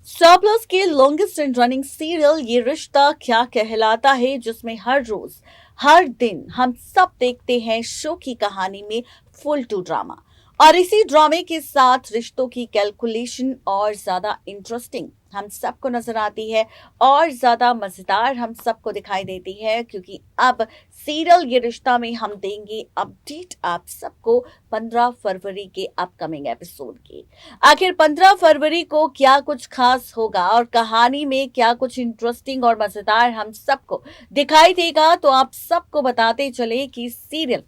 Star plus के longest and running serial ये रिश्ता क्या कहलाता है, जिसमें हर रोज हर दिन हम सब देखते हैं शो की कहानी में फुल टू ड्रामा। और इसी ड्रामे के साथ रिश्तों की कैलकुलेशन और ज्यादा इंटरेस्टिंग हम सबको नजर आती है और ज्यादा मजेदार हम सबको दिखाई देती है, क्योंकि अब सीरियल ये रिश्ता में हम देंगे अपडेट आप सबको 15 फरवरी के अपकमिंग एपिसोड की। आखिर 15 फरवरी को क्या कुछ खास होगा और कहानी में क्या कुछ इंटरेस्टिंग और मजेदार हम सबको दिखाई देगा, तो आप सबको बताते चले कि सीरियल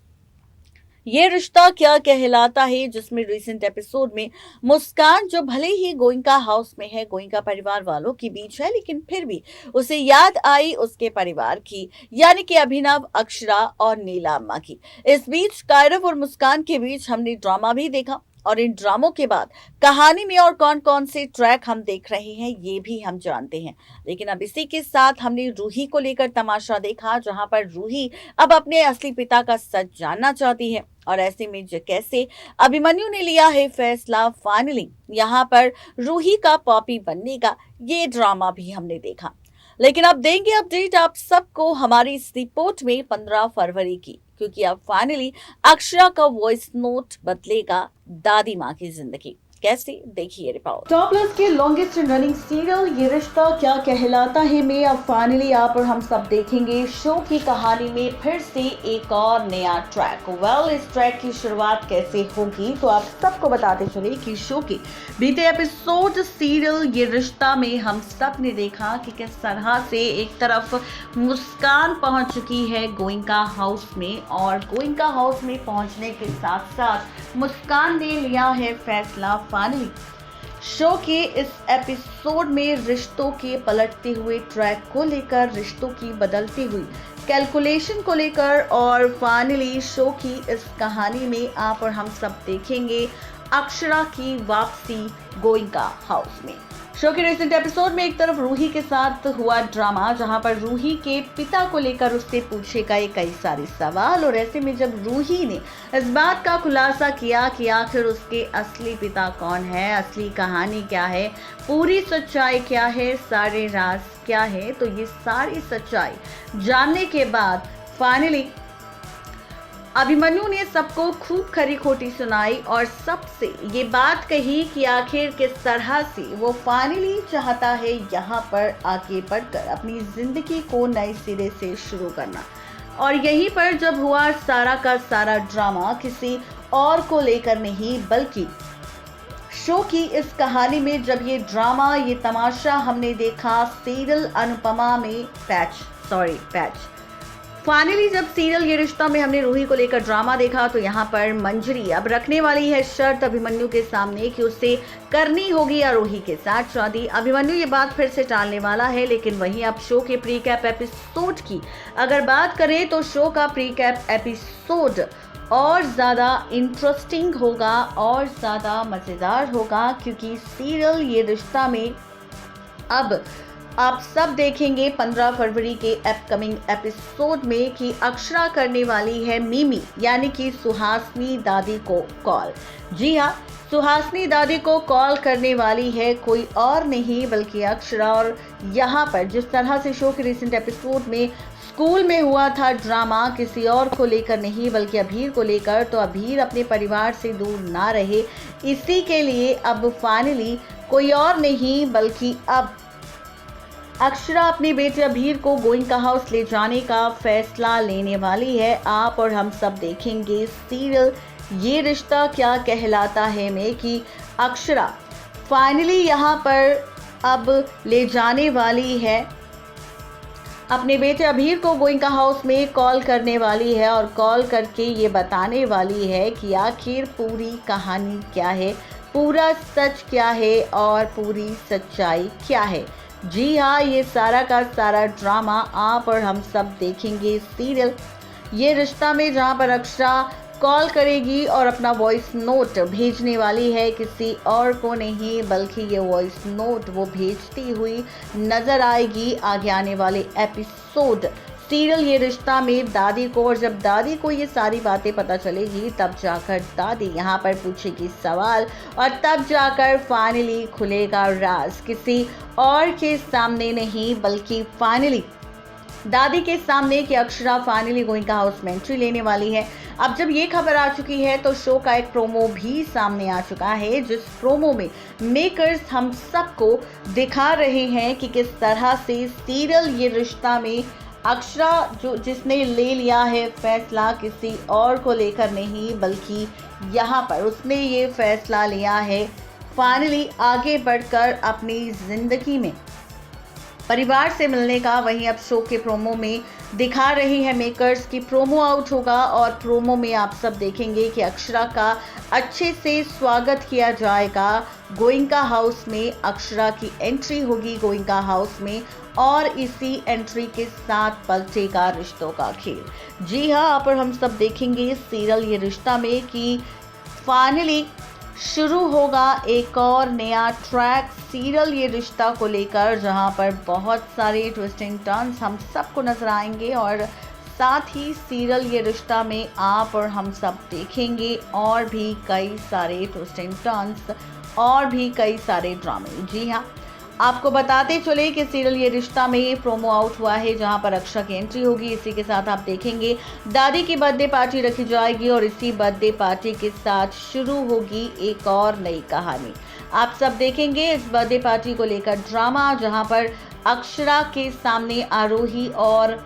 ये रिश्ता क्या कहलाता है, जिसमें रिसेंट एपिसोड में मुस्कान, जो भले ही गोइंका हाउस में है, गोइंका परिवार वालों के बीच है, लेकिन फिर भी उसे याद आई उसके परिवार की, यानी कि अभिनव, अक्षरा और नीला अम्मा की। इस बीच कायरव और मुस्कान के बीच हमने ड्रामा भी देखा, और इन ड्रामों के बाद कहानी में और कौन कौन से ट्रैक हम देख रहे हैं ये भी हम जानते हैं। लेकिन अब इसी के साथ हमने रूही को लेकर तमाशा देखा, जहां पर रूही अब अपने असली पिता का सच जानना चाहती है, और ऐसे में कैसे अभिमन्यु ने लिया है फैसला फाइनली यहाँ पर रूही का पॉपी बनने का, ये ड्रामा भी हमने देखा। लेकिन अब देंगे अपडेट आप सबको हमारी इस रिपोर्ट में 15 फरवरी की, क्योंकि अब फाइनली अक्षरा का वॉइस नोट बदलेगा दादी माँ की जिंदगी। कैसे, देखिए रिपोर्ट। टॉप प्लस के लॉन्गेस्ट रनिंग सीरियल ये रिश्ता क्या कहलाता है में अब फाइनली आप और हम सब देखेंगे शो की कहानी में फिर से एक और नया ट्रैक। इस ट्रैक की शुरुआत कैसे होगी, तो आप सबको बताते चले कि शो के बीते एपिसोड सीरियल ये रिश्ता में हम सब ने देखा कि किस तरह से एक तरफ मुस्कान पहुंच चुकी है गोइंका हाउस में, और गोइंका हाउस में पहुंचने के साथ साथ मुस्कान ने लिया है फैसला फाइनली। शो के इस एपिसोड में रिश्तों के पलटते हुए ट्रैक को लेकर, रिश्तों की बदलती हुई कैलकुलेशन को लेकर, और फाइनली शो की इस कहानी में आप और हम सब देखेंगे अक्षरा की वापसी गोइंका हाउस में। शो के रिसेंट एपिसोड में एक तरफ रूही के साथ हुआ ड्रामा, जहां पर रूही के पिता को लेकर उससे पूछे गए कई सारे सवाल, और ऐसे में जब रूही ने इस बात का खुलासा किया कि आखिर उसके असली पिता कौन है, असली कहानी क्या है, पूरी सच्चाई क्या है, सारे राज क्या है, तो ये सारी सच्चाई जानने के बाद फाइनली अभिमन्यु ने सबको खूब खरी खोटी सुनाई और सबसे ये बात कही कि आखिर किस तरह से वो फाइनली चाहता है यहाँ पर आगे बढ़कर अपनी जिंदगी को नए सिरे से शुरू करना। और यहीं पर जब हुआ सारा का सारा ड्रामा किसी और को लेकर नहीं, बल्कि शो की इस कहानी में जब ये ड्रामा, ये तमाशा हमने देखा सीरियल अनुपमा में पैच फाइनली जब सीरियल ये रिश्ता में हमने रूही को लेकर ड्रामा देखा, तो यहाँ पर मंजरी अब रखने वाली है शर्त अभिमन्यु के सामने कि उसे करनी होगी आरोही के साथ शादी। अभिमन्यु ये बात फिर से टालने वाला है, लेकिन वहीं अब शो के प्री कैप एपिसोड की अगर बात करें तो शो का प्री कैप एपिसोड और ज़्यादा इंटरेस्टिंग होगा और ज़्यादा मज़ेदार होगा, क्योंकि सीरियल ये रिश्ता में अब आप सब देखेंगे 15 फरवरी के अपकमिंग एपिसोड में कि अक्षरा करने वाली है मिमी यानी कि सुहासनी दादी को कॉल। जी हाँ, सुहासनी दादी को कॉल करने वाली है कोई और नहीं बल्कि अक्षरा। और यहाँ पर जिस तरह से शो के रिसेंट एपिसोड में स्कूल में हुआ था ड्रामा किसी और को लेकर नहीं बल्कि अभीर को लेकर, तो अभीर अपने परिवार से दूर ना रहे, इसी के लिए अब फाइनली कोई और नहीं बल्कि अब अक्षरा अपने बेटे अभीर को गोइंका हाउस ले जाने का फैसला लेने वाली है। आप और हम सब देखेंगे सीरियल ये रिश्ता क्या कहलाता है में कि अक्षरा फाइनली यहाँ पर अब ले जाने वाली है अपने बेटे अभीर को गोइंका हाउस में कॉल करने वाली है, और कॉल करके ये बताने वाली है कि आखिर पूरी कहानी क्या है, पूरा सच क्या है और पूरी सच्चाई क्या है। जी हाँ, ये सारा का सारा ड्रामा आप और हम सब देखेंगे सीरियल ये रिश्ता में, जहाँ पर अक्षरा कॉल करेगी और अपना वॉइस नोट भेजने वाली है किसी और को नहीं बल्कि ये वॉइस नोट वो भेजती हुई नजर आएगी आगे आने वाले एपिसोड सीरियल ये रिश्ता में दादी को, और जब दादी को ये सारी बातें पता चलेगी तब जाकर दादी यहाँ पर पूछेगी सवाल, और तब जाकर फाइनली खुलेगा राज, किसी और के सामने नहीं बल्कि फाइनली दादी के सामने कि अक्षरा फाइनली गोइंका हाउस में एंट्री लेने वाली है। अब जब ये खबर आ चुकी है तो शो का एक प्रोमो भी सामने आ चुका है, जिस प्रोमो में मेकर्स हम सबको दिखा रहे हैं कि किस तरह से सीरियल ये रिश्ता में अक्षरा जिसने ले लिया है फैसला किसी और को लेकर नहीं, बल्कि यहाँ पर उसने ये फैसला लिया है फाइनली आगे बढ़कर अपनी जिंदगी में परिवार से मिलने का। वहीं अब शो के प्रोमो में दिखा रही है मेकर्स की प्रोमो आउट होगा, और प्रोमो में आप सब देखेंगे कि अक्षरा का अच्छे से स्वागत किया जाएगा गोइंका हाउस में। अक्षरा की एंट्री होगी गोइंका हाउस में, और इसी एंट्री के साथ पलटेगा रिश्तों का खेल। जी हाँ, आप और हम सब देखेंगे सीरियल ये रिश्ता में कि फाइनली शुरू होगा एक और नया ट्रैक सीरियल ये रिश्ता को लेकर, जहां पर बहुत सारे ट्विस्ट एंड टर्न्स हम सबको नजर आएंगे, और साथ ही सीरियल ये रिश्ता में आप और हम सब देखेंगे और भी कई सारे ट्विस्ट एंड टर्न्स और भी कई सारे ड्रामे। जी हाँ, आपको बताते चले कि सीरियल ये रिश्ता में प्रोमो आउट हुआ है जहां पर अक्षरा की एंट्री होगी। इसी के साथ आप देखेंगे दादी की बर्थडे पार्टी रखी जाएगी, और इसी बर्थडे पार्टी के साथ शुरू होगी एक और नई कहानी। आप सब देखेंगे इस बर्थडे पार्टी को लेकर ड्रामा, जहां पर अक्षरा के सामने आरोही और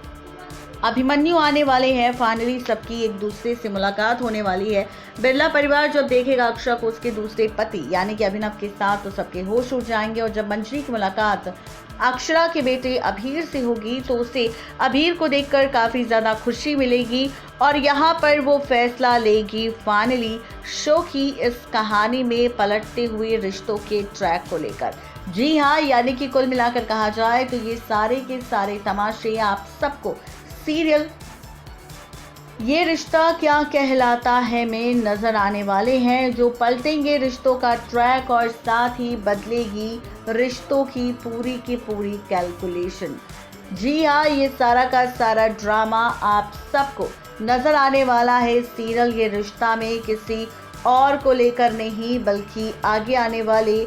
अभिमन्यु आने वाले हैं। फाइनली सबकी एक दूसरे से मुलाकात होने वाली है। बिरला परिवार जब देखेगा अक्षरा को उसके दूसरे पति यानी कि अभिनव के साथ तो सबके होश उड़ जाएंगे, और जब मंजरी की मुलाकात अक्षरा के बेटे अभीर से होगी तो उसे अभीर को देखकर काफ़ी ज़्यादा खुशी मिलेगी, और यहाँ पर वो फैसला लेगी फाइनली शो की इस कहानी में पलटते हुए रिश्तों के ट्रैक को लेकर। जी हाँ, यानी कि कुल मिलाकर कहा जाए तो ये सारे के सारे तमाशे आप सबको सीरियल ये रिश्ता क्या कहलाता है में नजर आने वाले हैं, जो पलटेंगे रिश्तों का ट्रैक और साथ ही बदलेगी रिश्तों की पूरी कैलकुलेशन। जी हाँ, ये सारा का सारा ड्रामा आप सबको नजर आने वाला है सीरियल ये रिश्ता में, किसी और को लेकर नहीं बल्कि आगे आने वाले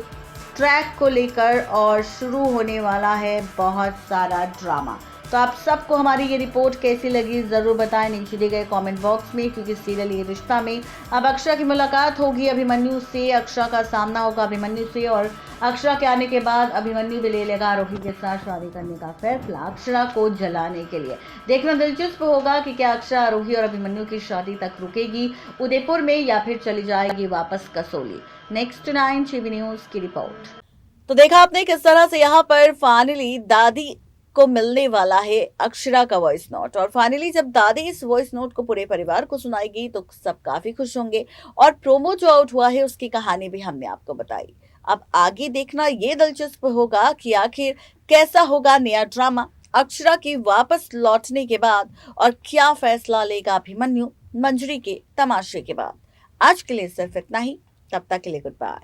ट्रैक को लेकर, और शुरू होने वाला है बहुत सारा ड्रामा। तो आप सबको हमारी ये रिपोर्ट कैसी लगी ज़रूर बताएं नीचे दिए गए कमेंट बॉक्स में, क्योंकि सीरियल ये रिश्ता में अब अक्षरा की मुलाकात होगी अभिमन्यु से, अक्षरा का सामना होगा अभिमन्यु से, और अक्षरा के आने के बाद अभिमन्यु भी ले लेगा आरोही के साथ शादी करने का फैसला अक्षरा को जलाने के लिए। देखना दिलचस्प होगा कि क्या अक्षरा आरोही और अभिमन्यु की शादी तक रुकेगी उदयपुर में, या फिर चली जाएगी वापस कसौली। नेक्स्ट 9 टीवी न्यूज़ की रिपोर्ट। तो देखा आपने किस तरह से यहाँ पर फाइनली दादी को मिलने वाला है अक्षरा का वॉइस नोट, और फाइनली जब दादी इस वॉइस नोट को पूरे परिवार को सुनाएगी तो सब काफी खुश होंगे। और प्रोमो जो आउट हुआ है उसकी कहानी भी हमने आपको बताई। अब आगे देखना ये दिलचस्प होगा कि आखिर कैसा होगा नया ड्रामा अक्षरा की वापस लौटने के बाद, और क्या फैसला लेगा अभिमन्यु मंजरी के तमाशे के बाद। आज के लिए सिर्फ इतना ही, तब तक के लिए गुड बाय।